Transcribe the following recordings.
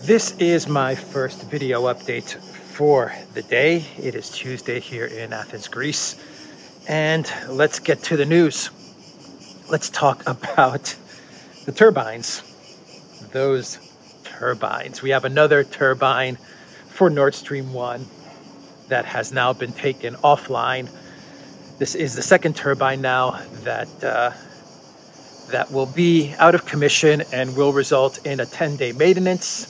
This is my first video update for the day. It is Tuesday here in Athens, Greece. And let's get to the news. Let's talk about the turbines. Those turbines. We have another turbine for Nord Stream 1 that has now been taken offline. This is the second turbine now that will be out of commission and will result in a 10-day maintenance,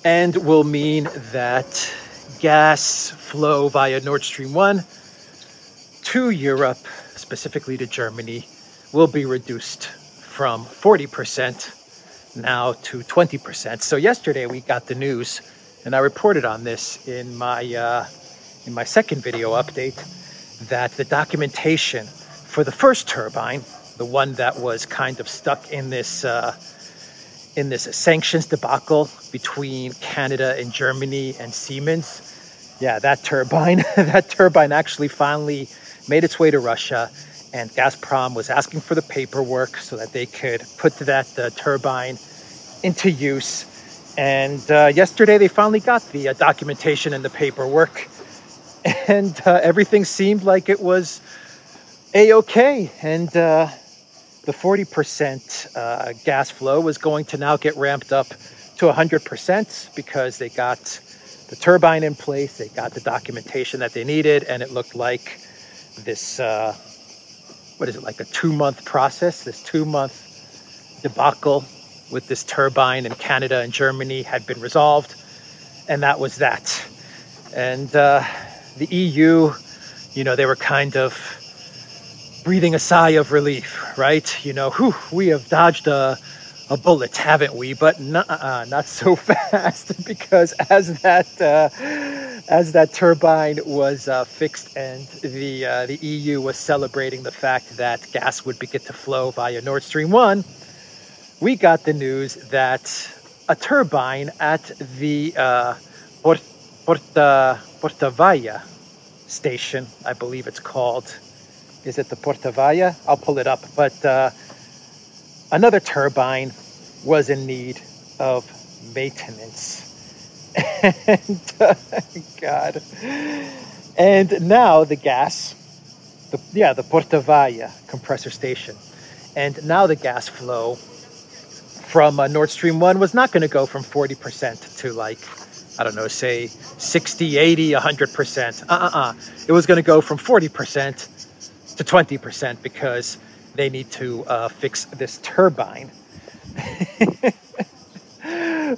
and will mean that gas flow via Nord Stream 1 to Europe, specifically to Germany, will be reduced from 40% now to 20%. So yesterday we got the news, and I reported on this in my second video update, that the documentation for the first turbine, the one that was kind of stuck in this sanctions debacle between Canada and Germany and Siemens. Yeah, that turbine, actually finally made its way to Russia, and Gazprom was asking for the paperwork so that they could put that turbine into use. And yesterday they finally got the documentation and the paperwork, and everything seemed like it was a-okay. And the 40% gas flow was going to now get ramped up to 100% because they got the turbine in place, they got the documentation that they needed, and it looked like this, like a 2-month process, this 2-month debacle with this turbine in Canada and Germany had been resolved, and that was that. And the EU, they were kind of breathing a sigh of relief, right? Whew, we have dodged a bullet, haven't we? But not so fast, because as that turbine was fixed and the EU was celebrating the fact that gas would begin to flow via Nord Stream 1, we got the news that a turbine at the Portavaia station, I believe it's called. Is it the Portavaia? I'll pull it up. But another turbine was in need of maintenance. And God. And now the gas, the Portavaia compressor station. And now the gas flow from Nord Stream 1 was not going to go from 40% to say 60, 80, 100%. It was going to go from 40% to 20% because they need to fix this turbine.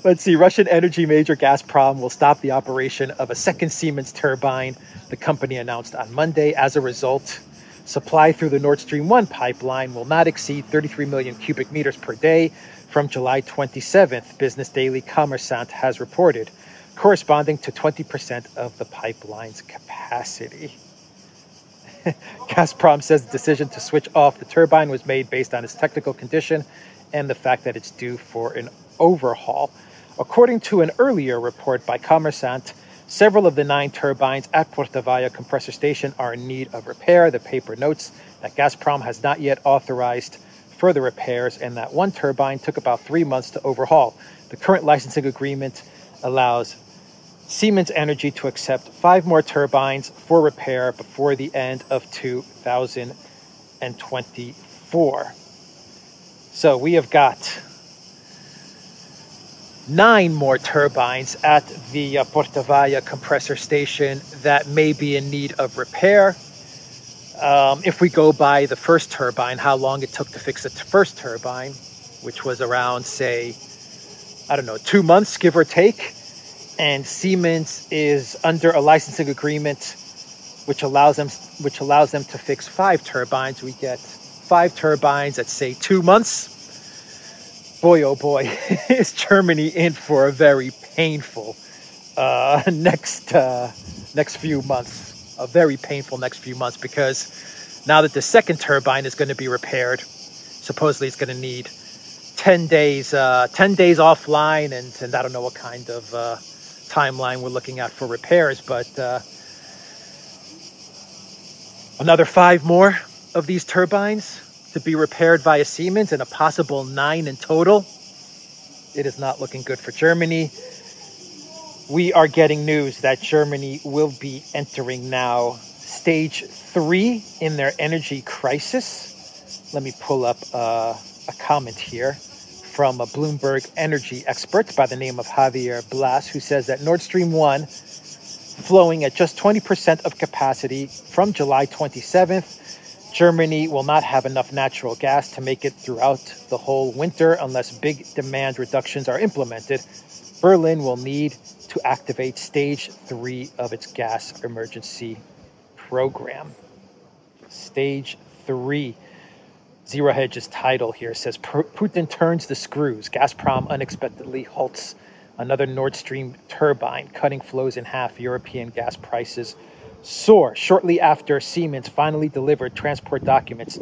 Let's see. Russian energy major Gazprom will stop the operation of a second Siemens turbine, the company announced on Monday. As a result, supply through the Nord Stream 1 pipeline will not exceed 33 million cubic meters per day from July 27th, Business Daily Kommersant has reported, corresponding to 20% of the pipeline's capacity. Gazprom says the decision to switch off the turbine was made based on its technical condition and the fact that it's due for an overhaul. According to an earlier report by Kommersant, several of the 9 turbines at Portavaia compressor station are in need of repair. The paper notes that Gazprom has not yet authorized further repairs and that one turbine took about 3 months to overhaul. The current licensing agreement allows Siemens Energy to accept 5 more turbines for repair before the end of 2024. So we have got 9 more turbines at the Portavaia compressor station that may be in need of repair. If we go by the first turbine, how long it took to fix the first turbine, which was around, say, 2 months, give or take. And Siemens is under a licensing agreement which allows them to fix 5 turbines. We get 5 turbines at, say, 2 months. Boy, oh boy, is Germany in for a very painful next few months. A very painful next few months, because now that the second turbine is going to be repaired, supposedly it's going to need 10 days offline, and I don't know what kind of timeline we're looking at for repairs, but another 5 more of these turbines to be repaired via Siemens, and a possible 9 in total. It is not looking good for Germany. We are getting news that Germany will be entering now stage 3 in their energy crisis. Let me pull up a comment here from a Bloomberg energy expert by the name of Javier Blas, who says that Nord Stream 1, flowing at just 20% of capacity from July 27th, Germany will not have enough natural gas to make it throughout the whole winter unless big demand reductions are implemented. Berlin will need to activate stage 3 of its gas emergency program. Stage 3. Zero Hedge's title here says, Putin turns the screws. Gazprom unexpectedly halts another Nord Stream turbine, cutting flows in half. European gas prices soar. Shortly after Siemens finally delivered transport documents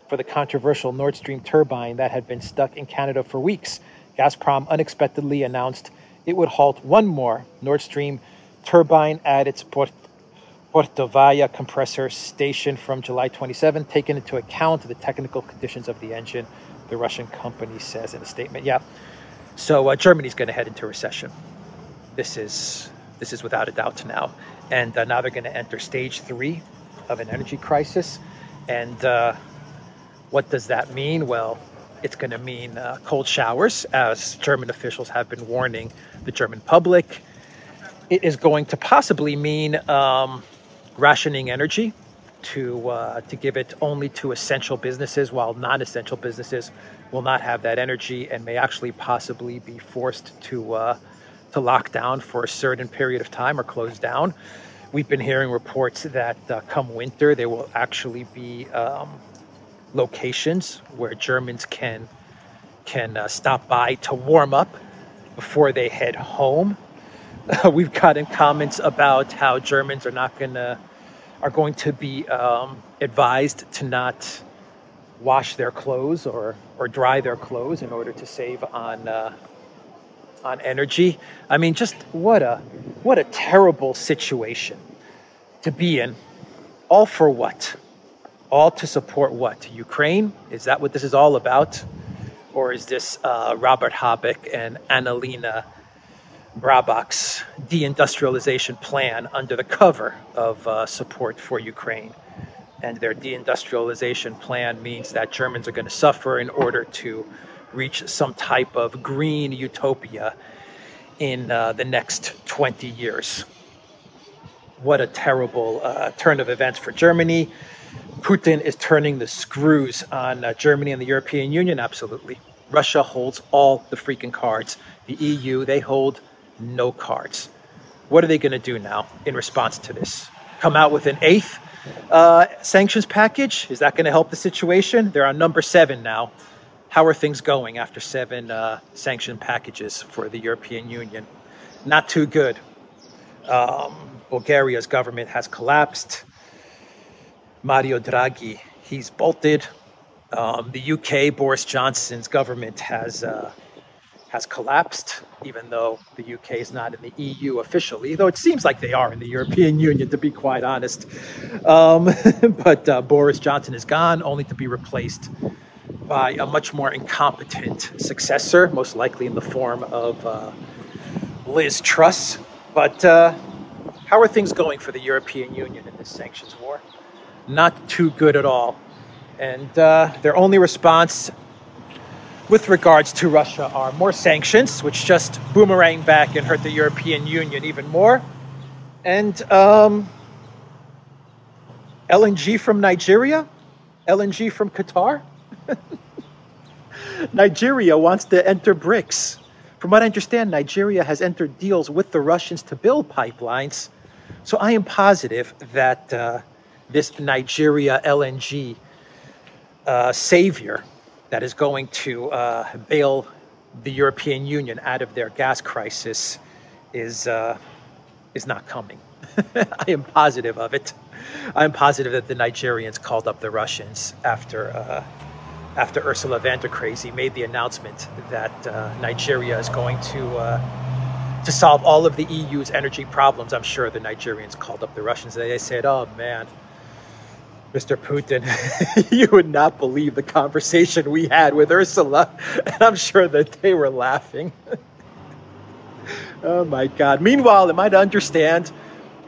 for the controversial Nord Stream turbine that had been stuck in Canada for weeks, Gazprom unexpectedly announced it would halt one more Nord Stream turbine at its Portovaya compressor station from July 27, taking into account the technical conditions of the engine, the Russian company says in a statement. Yeah, so Germany's going to head into recession. This is without a doubt now. And now they're going to enter stage 3 of an energy crisis. And what does that mean? Well, it's going to mean cold showers, as German officials have been warning the German public. It is going to possibly mean rationing energy to give it only to essential businesses, while non-essential businesses will not have that energy and may actually possibly be forced to lock down for a certain period of time or close down. We've been hearing reports that come winter, there will actually be locations where Germans can stop by to warm up before they head home. We've gotten comments about how Germans are going to be advised to not wash their clothes or dry their clothes in order to save on energy. I mean, just what a terrible situation to be in. All for what? All to support what? Ukraine? Is that what this is all about? Or is this Robert Habeck and Annalena Baerbock's deindustrialization plan under the cover of support for Ukraine? And their deindustrialization plan means that Germans are going to suffer in order to reach some type of green utopia in the next 20 years. What a terrible turn of events for Germany. Putin is turning the screws on Germany and the European Union, absolutely. Russia holds all the freaking cards. The EU, they hold no cards. What are they going to do now in response to this? Come out with an 8th sanctions package? Is that going to help the situation? They're on number 7 now. How are things going after 7 sanction packages for the European Union? Not too good. Bulgaria's government has collapsed. Mario Draghi, he's bolted. The UK, Boris Johnson's government has collapsed, even though the UK is not in the EU officially, though it seems like they are in the European Union, to be quite honest. But Boris Johnson is gone, only to be replaced by a much more incompetent successor, most likely in the form of Liz Truss. But how are things going for the European Union in this sanctions war? Not too good at all. And their only response with regards to Russia are more sanctions, which just boomerang back and hurt the European Union even more. And LNG from Nigeria? LNG from Qatar? Nigeria wants to enter BRICS. From what I understand, Nigeria has entered deals with the Russians to build pipelines. So I am positive that this Nigeria LNG savior that is going to bail the European Union out of their gas crisis is not coming. I am positive of it. I'm positive that the Nigerians called up the Russians after Ursula von der Crazy made the announcement that Nigeria is going to solve all of the EU's energy problems. I'm sure the Nigerians called up the Russians. They said, "Oh man, Mr. Putin, you would not believe the conversation we had with Ursula, and I'm sure that they were laughing. Oh my God. Meanwhile, am I to understand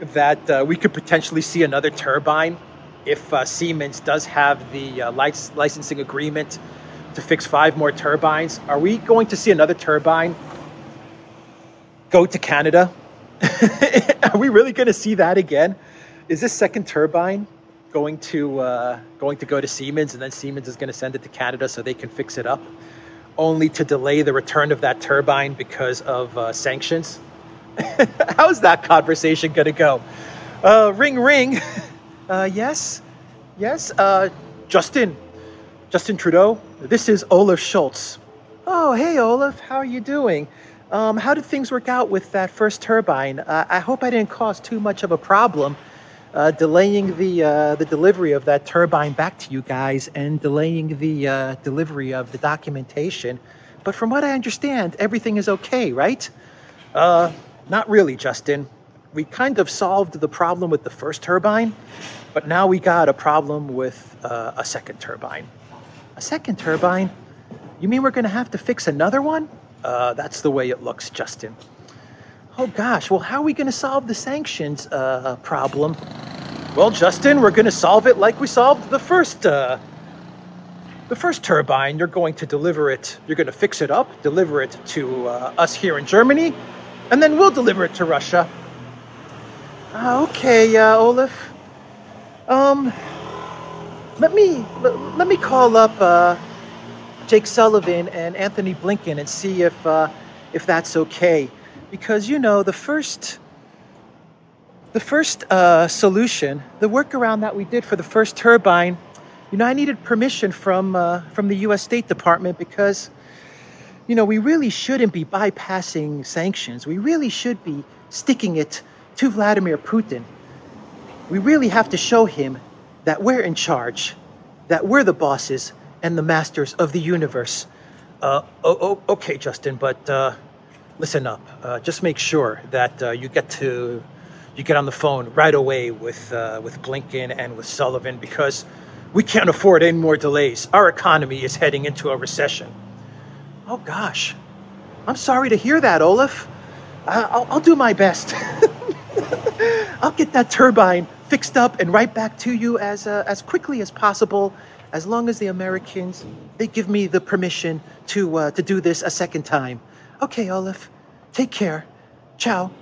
that we could potentially see another turbine if Siemens does have the licensing agreement to fix 5 more turbines? Are we going to see another turbine go to Canada? Are we really going to see that again? Is this second turbine going to go to Siemens, and then Siemens is going to send it to Canada so they can fix it up, only to delay the return of that turbine because of sanctions? How's that conversation going to go? Ring, ring. Yes? Justin Trudeau, this is Olaf Scholz. Oh, hey, Olaf, how are you doing? How did things work out with that first turbine? I hope I didn't cause too much of a problem delaying the delivery of that turbine back to you guys and delaying the delivery of the documentation. But from what I understand, everything is okay, right? Not really, Justin. We kind of solved the problem with the first turbine, but now we got a problem with a second turbine. A second turbine? You mean we're going to have to fix another one? That's the way it looks, Justin. Oh gosh, well, how are we going to solve the sanctions problem? Well, Justin, we're going to solve it like we solved the first turbine. You're going to deliver it, you're going to fix it up, deliver it to us here in Germany, and then we'll deliver it to Russia. Okay, Olaf. Let me call up Jake Sullivan and Anthony Blinken and see if that's okay, because you know the first solution, the workaround that we did for the first turbine, you know, I needed permission from the U.S. State Department because, you know, we really shouldn't be bypassing sanctions. We really should be sticking it to Vladimir Putin. We really have to show him that we're in charge, that we're the bosses and the masters of the universe. Okay, Justin, but listen up. Just make sure that you get on the phone right away with Blinken and with Sullivan, because we can't afford any more delays. Our economy is heading into a recession. Oh gosh, I'm sorry to hear that, Olaf. I'll do my best. I'll get that turbine fixed up and right back to you as quickly as possible, as long as the Americans, they give me the permission to do this a second time. Okay, Olaf, take care. Ciao.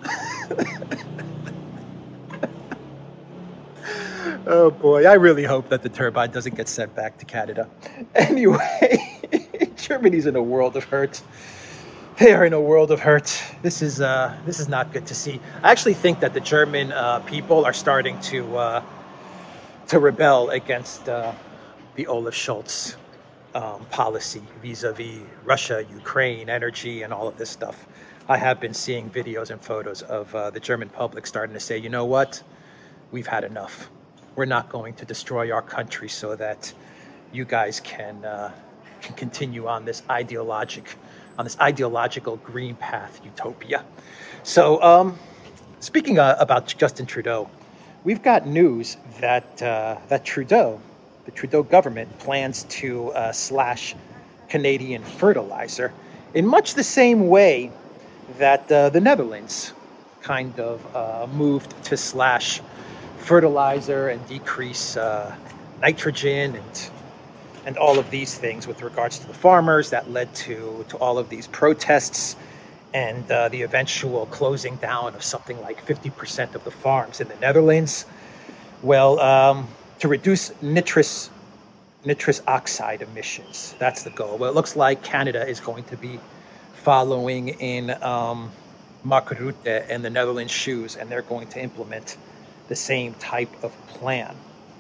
Oh boy, I really hope that the turbine doesn't get sent back to Canada. Anyway, Germany's in a world of hurt. They are in a world of hurt. This is not good to see. I actually think that the German people are starting to rebel against the Olaf Scholz policy vis-a-vis Russia, Ukraine, energy, and all of this stuff. I have been seeing videos and photos of the German public starting to say, you know what? We've had enough. We're not going to destroy our country so that you guys can continue on this ideological green path utopia. So, speaking about Justin Trudeau, we've got news that the Trudeau government plans to slash Canadian fertilizer in much the same way that the Netherlands kind of moved to slash fertilizer and decrease nitrogen and all of these things with regards to the farmers. That led to all of these protests and the eventual closing down of something like 50% of the farms in the Netherlands. Well, to reduce nitrous oxide emissions, that's the goal. Well, it looks like Canada is going to be following in Mark Rutte and the Netherlands' shoes, and they're going to implement the same type of plan.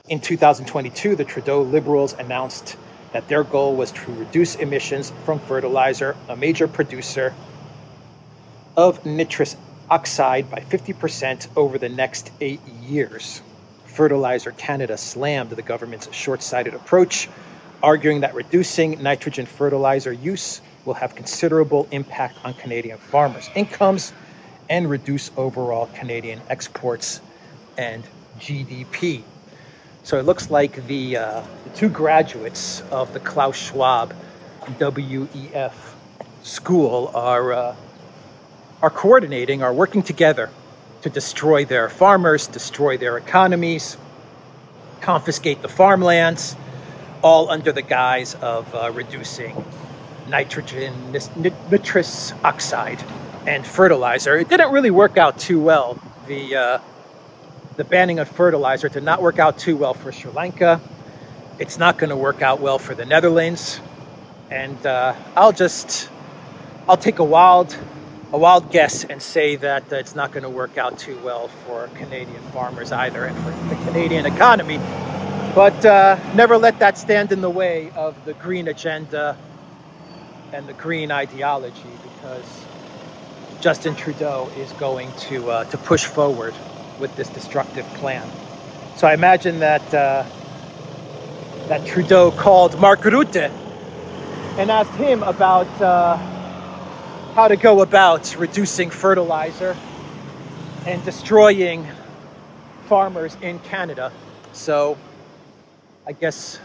In 2022, the Trudeau Liberals announced that their goal was to reduce emissions from fertilizer, a major producer of nitrous oxide, by 50% over the next 8 years. Fertilizer Canada slammed the government's short-sighted approach, arguing that reducing nitrogen fertilizer use will have considerable impact on Canadian farmers' incomes and reduce overall Canadian exports and GDP. So it looks like the two graduates of the Klaus Schwab WEF school are coordinating, are working together to destroy their farmers, destroy their economies, confiscate the farmlands, all under the guise of reducing nitrogen, nitrous oxide, and fertilizer. It didn't really work out too well. The banning of fertilizer did not work out too well for Sri Lanka. It's not going to work out well for the Netherlands. And I'll take a wild guess and say that it's not going to work out too well for Canadian farmers either, and for the Canadian economy. But never let that stand in the way of the green agenda and the green ideology, because Justin Trudeau is going to push forward with this destructive plan. So I imagine that that Trudeau called Mark Rutte and asked him about how to go about reducing fertilizer and destroying farmers in Canada. So I guess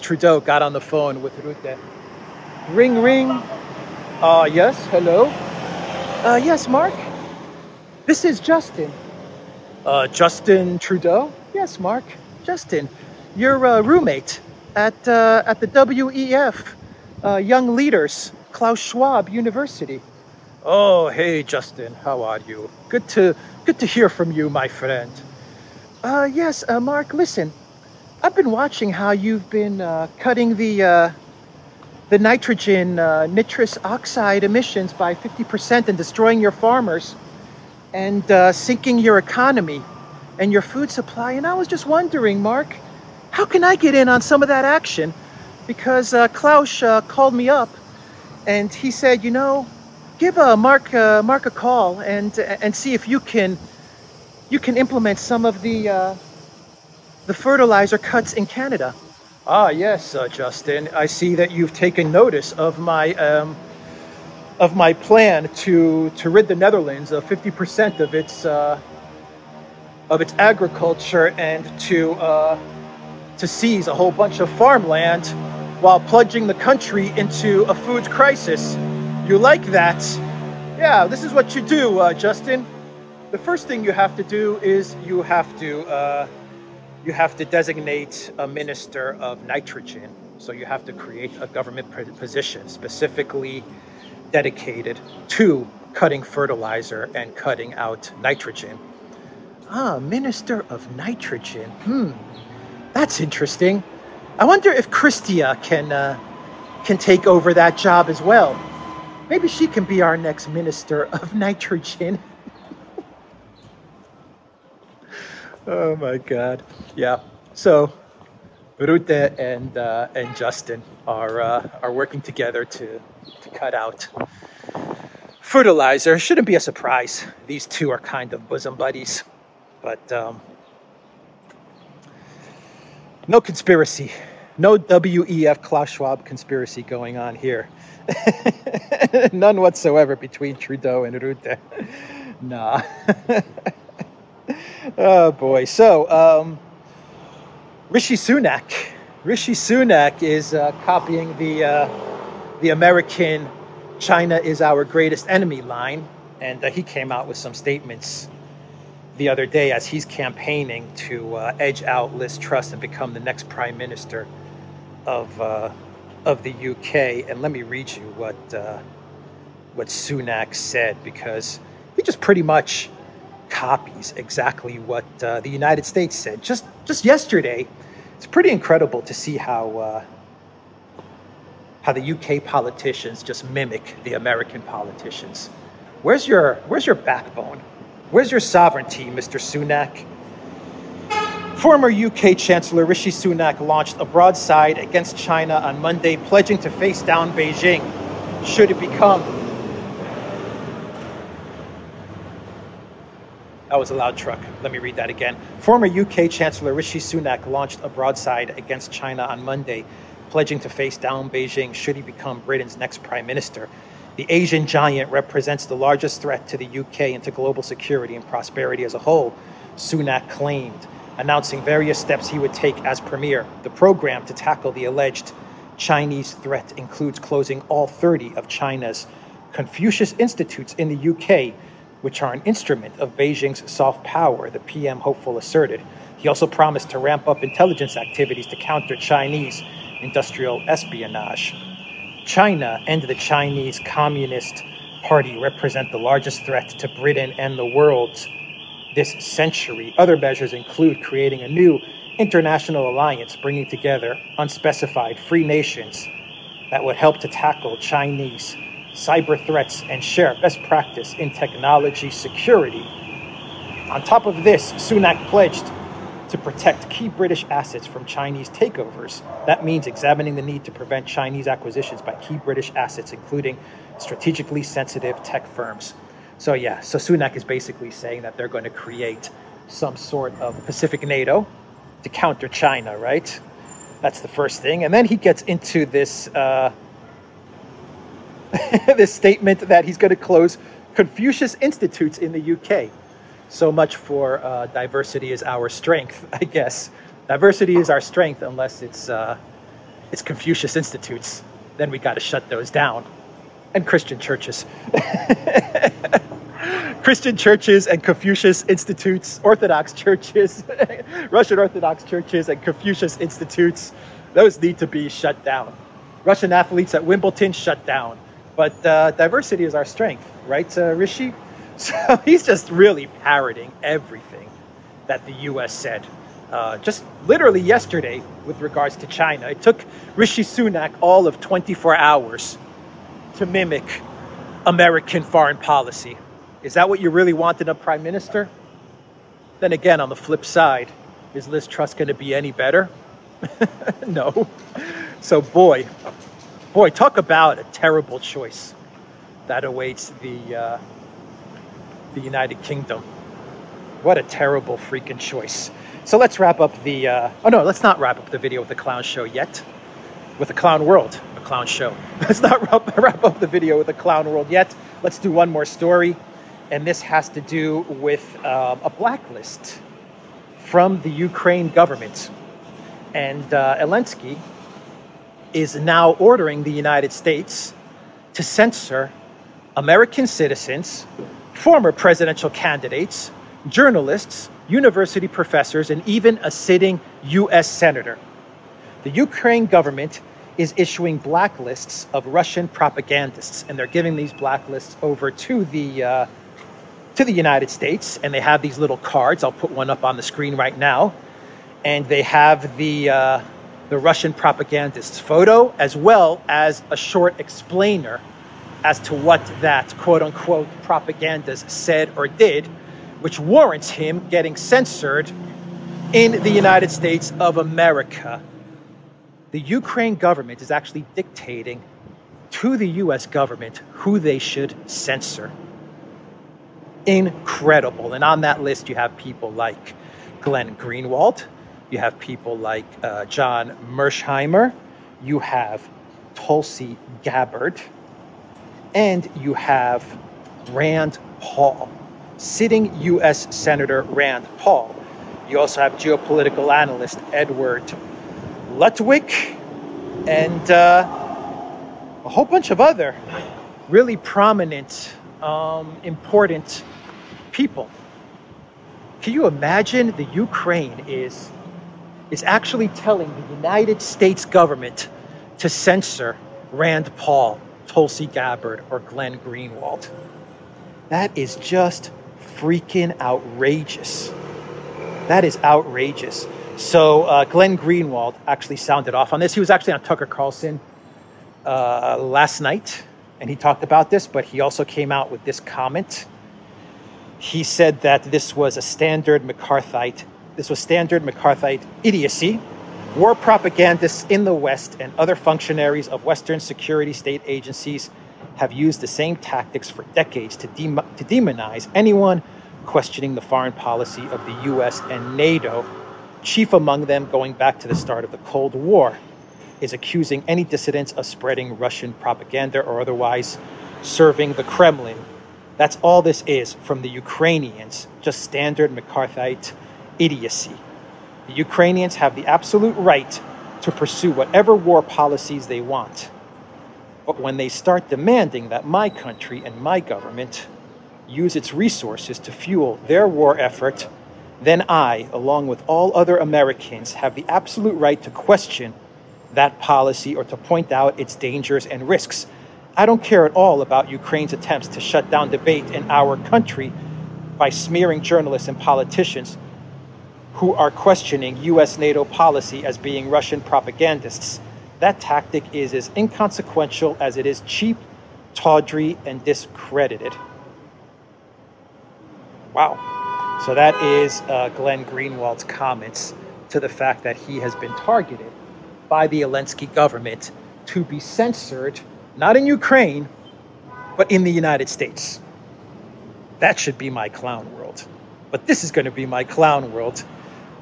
Trudeau got on the phone with Rutte. Ring, ring. Yes, hello. Yes, Mark. This is Justin. Justin Trudeau? Yes, Mark. Justin, your roommate at the WEF Young Leaders, Klaus Schwab University. Oh, hey, Justin. How are you? Good to hear from you, my friend. Yes, Mark. Listen, I've been watching how you've been cutting the nitrogen, nitrous oxide emissions by 50% and destroying your farmers and sinking your economy and your food supply. And I was just wondering, Mark, how can I get in on some of that action? Because Klaus called me up and he said, you know, give Mark a call and see if you can implement some of the fertilizer cuts in Canada. Ah, yes, Justin. I see that you've taken notice of my plan to rid the Netherlands of 50% of its agriculture and to seize a whole bunch of farmland while plunging the country into a food crisis. You like that? Yeah, this is what you do, Justin. The first thing you have to do is you have to designate a minister of nitrogen. So you have to create a government position specifically dedicated to cutting fertilizer and cutting out nitrogen. Ah, Minister of Nitrogen. That's interesting. I wonder if Christia can take over that job as well. Maybe she can be our next Minister of Nitrogen. Oh my God. Yeah. So Rutte and Justin are working together to cut out fertilizer. Shouldn't be a surprise. These two are kind of bosom buddies. But no conspiracy. No WEF Klaus Schwab conspiracy going on here. None whatsoever between Trudeau and Rutte. Nah. Oh boy. So Rishi Sunak is copying the American "China is our greatest enemy" line, and he came out with some statements the other day as he's campaigning to edge out Liz Truss and become the next Prime Minister of the UK. And let me read you what Sunak said, because he just pretty much copies exactly what the United States said just yesterday. It's pretty incredible to see how the UK politicians just mimic the American politicians. Where's your backbone? Where's your sovereignty, Mr. Sunak? Former UK Chancellor Rishi Sunak launched a broadside against China on Monday, pledging to face down Beijing should it become... That was a loud truck. Let me read that again. Former UK Chancellor Rishi Sunak launched a broadside against China on Monday, pledging to face down Beijing should he become Britain's next Prime Minister. The Asian giant represents the largest threat to the UK and to global security and prosperity as a whole, Sunak claimed. announcing various steps he would take as premier. The program to tackle the alleged Chinese threat includes closing all 30 of China's Confucius Institutes in the UK, which are an instrument of Beijing's soft power, the PM hopeful asserted. He also promised to ramp up intelligence activities to counter Chinese industrial espionage. China and the Chinese Communist Party represent the largest threat to Britain and the world this century. Other measures include creating a new international alliance bringing together unspecified free nations that would help to tackle Chinese cyber threats and share best practice in technology security. On top of this, Sunak pledged to protect key British assets from Chinese takeovers. That means examining the need to prevent Chinese acquisitions by key British assets, including strategically sensitive tech firms. So yeah, so Sunak is basically saying that they're going to create some sort of Pacific NATO to counter China, right? That's the first thing. And then he gets into this this statement that he's going to close Confucius Institutes in the UK. So much for diversity is our strength, I guess. Diversity is our strength unless it's Confucius Institutes. Then we got to shut those down. And Christian churches. Christian churches and Confucius Institutes, Orthodox churches, Russian Orthodox churches and Confucius Institutes, those need to be shut down. Russian athletes at Wimbledon, shut down. But diversity is our strength, right, Rishi? So he's just really parroting everything that the U.S. said. Just literally yesterday with regards to China. It took Rishi Sunak all of 24 hours to mimic American foreign policy. Is that what you really want in a prime minister? Then again, on the flip side, is Liz Truss going to be any better? No. So boy, talk about a terrible choice that awaits the United Kingdom. What a terrible freaking choice. So let's wrap up the, oh no, let's not wrap up the video with the clown show yet. With the clown world, a clown show. Let's not wrap up the video with the clown world yet. Let's do one more story. And this has to do with a blacklist from the Ukraine government. And Elensky is now ordering the United States to censor American citizens, former presidential candidates, journalists, university professors, and even a sitting U.S. senator. The Ukraine government is issuing blacklists of Russian propagandists, and they're giving these blacklists over to the United States, and they have these little cards. I'll put one up on the screen right now, and they have the Russian propagandist's photo, as well as a short explainer as to what that quote-unquote propagandist said or did, which warrants him getting censored in the United States of America. The Ukraine government is actually dictating to the U.S. government who they should censor. Incredible. And on that list, you have people like Glenn Greenwald. You have people like John Mersheimer. You have Tulsi Gabbard. And you have Rand Paul, sitting U.S. Senator Rand Paul. You also have geopolitical analyst Edward Ludwig and a whole bunch of other really prominent, important people. Can you imagine the Ukraine is actually telling the United States government to censor Rand Paul, Tulsi Gabbard, or Glenn Greenwald? That is just freaking outrageous. That is outrageous. So Glenn Greenwald actually sounded off on this. He was actually on Tucker Carlson last night, and he talked about this, but he also came out with this comment. He said that this was standard McCarthyite idiocy. War propagandists in the West and other functionaries of Western security state agencies have used the same tactics for decades to demonize anyone questioning the foreign policy of the U.S. and NATO. Chief among them, going back to the start of the Cold War, is accusing any dissidents of spreading Russian propaganda or otherwise serving the Kremlin. That's all this is from the Ukrainians, just standard McCarthyite idiocy. The Ukrainians have the absolute right to pursue whatever war policies they want. But when they start demanding that my country and my government use its resources to fuel their war effort, then I, along with all other Americans, have the absolute right to question that policy or to point out its dangers and risks. I don't care at all about Ukraine's attempts to shut down debate in our country by smearing journalists and politicians who are questioning U.S. NATO policy as being Russian propagandists. That tactic is as inconsequential as it is cheap, tawdry, and discredited. Wow. So that is Glenn Greenwald's comments to the fact that he has been targeted by the Elensky government to be censored, not in Ukraine, but in the United States. That should be my clown world. But this is going to be my clown world.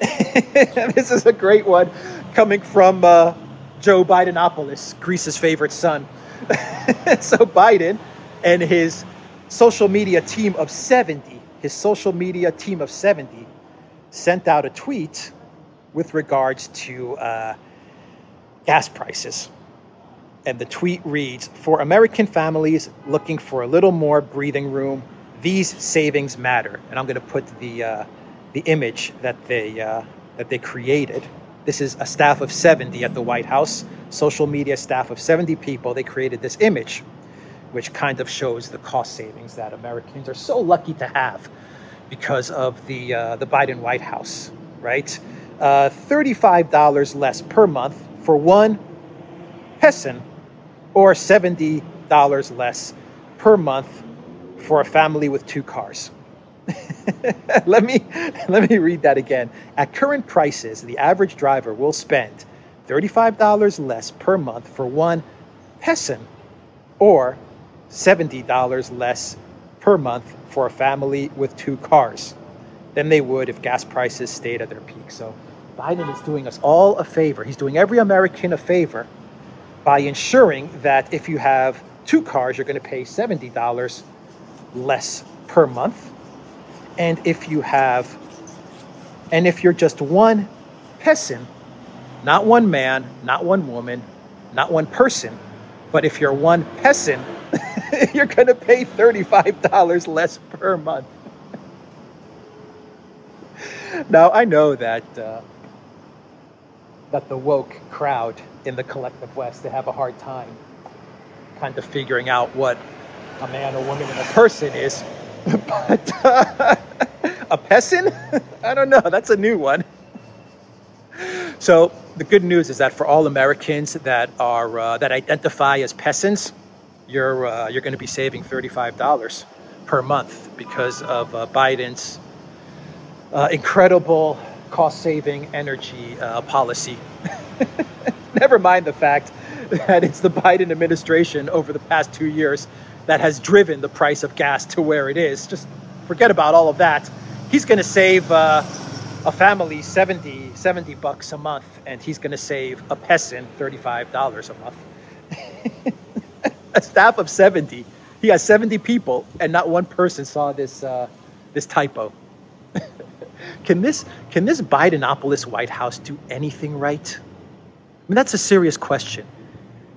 This is a great one coming from Joe Bidenopoulos, Greece's favorite son. So Biden and his social media team of 70, sent out a tweet with regards to gas prices. And the tweet reads, "For American families looking for a little more breathing room, these savings matter." And I'm going to put the image that they created. This is a staff of 70 at the White House, social media staff of 70 people. They created this image, which kind of shows the cost savings that Americans are so lucky to have because of the Biden White House, right? $35 less per month for one Peson, or $70 less per month for a family with 2 cars. Let me read that again. At current prices, the average driver will spend $35 less per month for one Peson, or $70 less per month for a family with 2 cars than they would if gas prices stayed at their peak. So Biden is doing us all a favor. He's doing every American a favor by ensuring that if you have 2 cars, you're going to pay $70 less per month. And if you're just one Peson, not one man, not one woman, not one person, but if you're one Peson, you're going to pay $35 less per month. Now, I know that the woke crowd in the collective West, they have a hard time kind of figuring out what a man, a woman, and a person is. But a Peson? I don't know. That's a new one. So the good news is that for all Americans that are that identify as Pesons, you're going to be saving $35 per month because of Biden's incredible cost-saving energy policy. Never mind the fact that it's the Biden administration over the past 2 years that has driven the price of gas to where it is. Just forget about all of that. He's going to save a family $70 bucks a month, and he's going to save a Peson $35 a month. A staff of 70. He has 70 people, and not one person saw this typo. Can this Bidenopoulos White House do anything right? I mean, that's a serious question.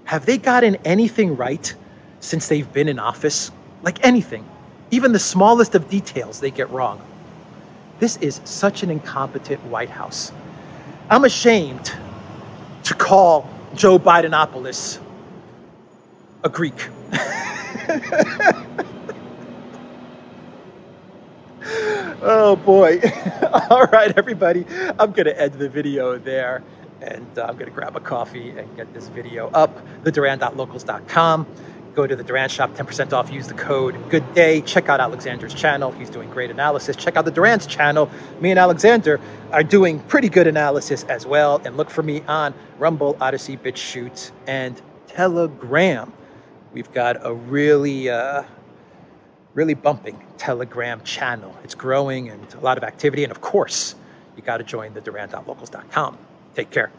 Have they gotten anything right since they've been in office? Like anything. Even the smallest of details they get wrong. This is such an incompetent White House. I'm ashamed to call Joe Bidenopoulos a Greek. Oh boy. All right, everybody. I'm going to end the video there. And I'm going to grab a coffee and get this video up. TheDuran.locals.com. Go to the Duran shop, 10% off. Use the code GOODDAY. Check out Alexander's channel. He's doing great analysis. Check out the Duran's channel. Me and Alexander are doing pretty good analysis as well. And look for me on Rumble, ODYSEE, BitChute, and Telegram. We've got a really bumping Telegram channel. It's growing and a lot of activity. And of course, you got to join the Duran.locals.com. Take care.